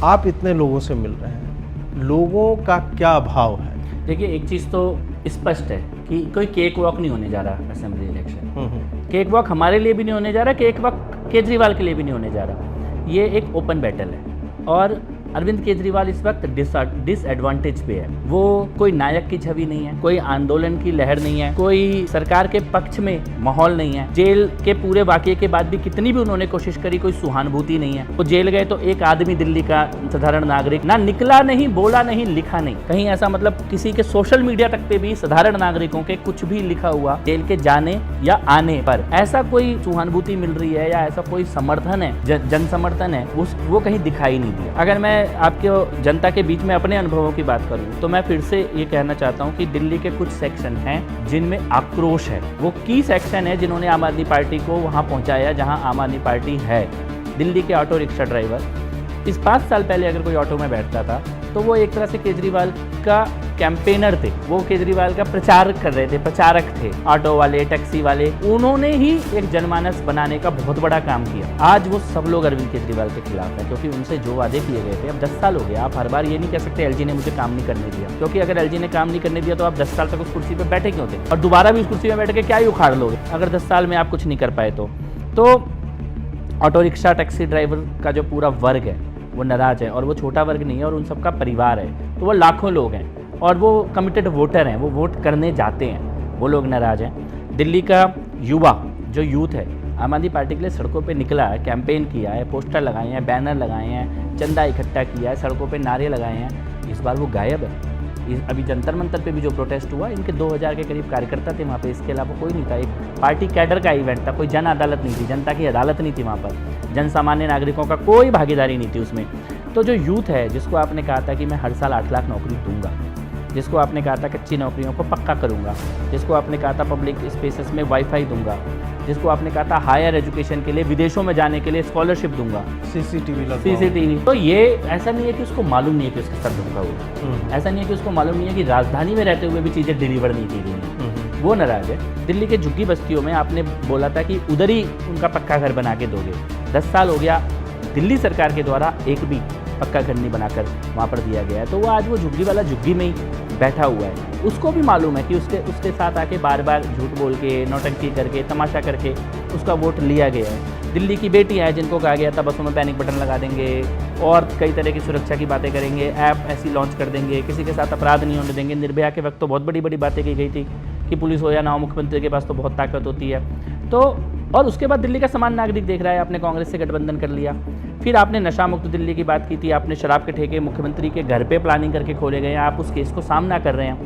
आप इतने लोगों से मिल रहे हैं, लोगों का क्या भाव है? देखिए, एक चीज़ तो स्पष्ट है कि कोई केक वॉक नहीं होने जा रहा असेंबली इलेक्शन। केक वॉक हमारे लिए भी नहीं होने जा रहा, केक वॉक केजरीवाल के लिए भी नहीं होने जा रहा। ये एक ओपन बैटल है और अरविंद केजरीवाल इस वक्त डिसएडवांटेज पे है। वो कोई नायक की छवि नहीं है, कोई आंदोलन की लहर नहीं है, कोई सरकार के पक्ष में माहौल नहीं है। जेल के पूरे वाकये के बाद भी कितनी भी उन्होंने कोशिश करी, कोई सहानुभूति नहीं है। वो जेल गए तो एक आदमी दिल्ली का साधारण नागरिक ना निकला नहीं, बोला नहीं, लिखा नहीं। कहीं ऐसा मतलब किसी के सोशल मीडिया तक पे भी साधारण नागरिकों के कुछ भी लिखा हुआ जेल के जाने या आने पर ऐसा कोई सहानुभूति मिल रही है या ऐसा कोई समर्थन है, जन समर्थन है, वो कहीं दिखाई नहीं दिया। अगर मैं आपके जनता के बीच में अपने अनुभवों की बात करूं तो मैं फिर से ये कहना चाहता हूं कि दिल्ली के कुछ सेक्शन हैं जिनमें आक्रोश है। वो की सेक्शन है जिन्होंने आम आदमी पार्टी को वहां पहुंचाया जहां आम आदमी पार्टी है। दिल्ली के ऑटो रिक्शा ड्राइवर, इस 5 साल पहले अगर कोई ऑटो में बैठता था तो वो एक तरह से केजरीवाल का कैंपेनर थे, वो केजरीवाल का प्रचार कर रहे थे, प्रचारक थे। ऑटो वाले, टैक्सी वाले, उन्होंने ही एक जनमानस बनाने का बहुत बड़ा काम किया। आज वो सब लोग अरविंद केजरीवाल के खिलाफ है क्योंकि उनसे जो वादे किए गए थे, अब 10 साल हो गया। आप हर बार ये नहीं कह सकते एलजी ने मुझे काम नहीं करने दिया, क्योंकि अगर एलजी ने काम नहीं करने दिया तो आप 10 साल तक उस कुर्सी पर बैठे क्यों थे और दोबारा भी उस कुर्सी में बैठ के क्या ही उखाड़ लोगे अगर 10 साल में आप कुछ नहीं कर पाए तो ऑटो रिक्शा, टैक्सी ड्राइवर का जो पूरा वर्ग है वो नाराज है और वो छोटा वर्ग नहीं है और उन सबका परिवार है, तो वो लाखों लोग हैं और वो कमिटेड वोटर हैं, वो वोट करने जाते हैं, वो लोग नाराज हैं। दिल्ली का युवा जो यूथ है आम आदमी पार्टी के लिए सड़कों पे निकला है, कैंपेन किया है, पोस्टर लगाए हैं, बैनर लगाए हैं, चंदा इकट्ठा किया है, सड़कों पे नारे लगाए हैं, इस बार वो गायब है। अभी जंतर मंतर पे भी जो प्रोटेस्ट हुआ, इनके 2000 के करीब कार्यकर्ता थे वहाँ पे, इसके अलावा कोई नहीं था। एक पार्टी कैडर का इवेंट था, कोई जन अदालत नहीं थी, जनता की अदालत नहीं थी वहाँ पर, जन सामान्य नागरिकों का कोई भागीदारी नहीं थी उसमें। तो जो यूथ है जिसको आपने कहा था कि मैं हर साल 8 लाख नौकरी दूंगा, जिसको आपने कहा था कच्ची नौकरियों को पक्का करूंगा, जिसको आपने कहा था पब्लिक स्पेसेस में वाईफाई दूंगा, जिसको आपने कहा था हायर एजुकेशन के लिए विदेशों में जाने के लिए स्कॉलरशिप दूंगा, सीसीटीवी, तो ये ऐसा नहीं है कि उसको मालूम नहीं है कि उसके साथ धोखा हुआ, ऐसा नहीं है कि उसको मालूम नहीं है कि राजधानी में रहते हुए भी चीज़ें डिलीवर नहीं की गई। वो नाराज है। दिल्ली के झुग्गी बस्तियों में आपने बोला था कि उधर ही उनका पक्का घर बना के दोगे, 10 साल हो गया, दिल्ली सरकार के द्वारा एक भी पक्का घर नहीं बनाकर वहाँ पर दिया गया है। तो वो आज वो झुग्गी वाला झुग्गी में ही बैठा हुआ है। उसको भी मालूम है कि उसके साथ आके बार बार झूठ बोल के, नौटंकी करके, तमाशा करके उसका वोट लिया गया है। दिल्ली की बेटियाँ हैं जिनको कहा गया था बसों में पैनिक बटन लगा देंगे और कई तरह की सुरक्षा की बातें करेंगे, ऐप ऐसी लॉन्च कर देंगे, किसी के साथ अपराध नहीं होने देंगे। निर्भया के वक्त तो बहुत बड़ी बड़ी बातें की गई थी कि पुलिस हो या ना हो, मुख्यमंत्री के पास तो बहुत ताकत होती है। तो और उसके बाद दिल्ली का सामान्य नागरिक देख रहा है, आपने कांग्रेस से गठबंधन कर लिया। फिर आपने नशा मुक्त दिल्ली की बात की थी, आपने शराब के ठेके मुख्यमंत्री के घर पे प्लानिंग करके खोले गए हैं, आप उस केस को सामना कर रहे हैं।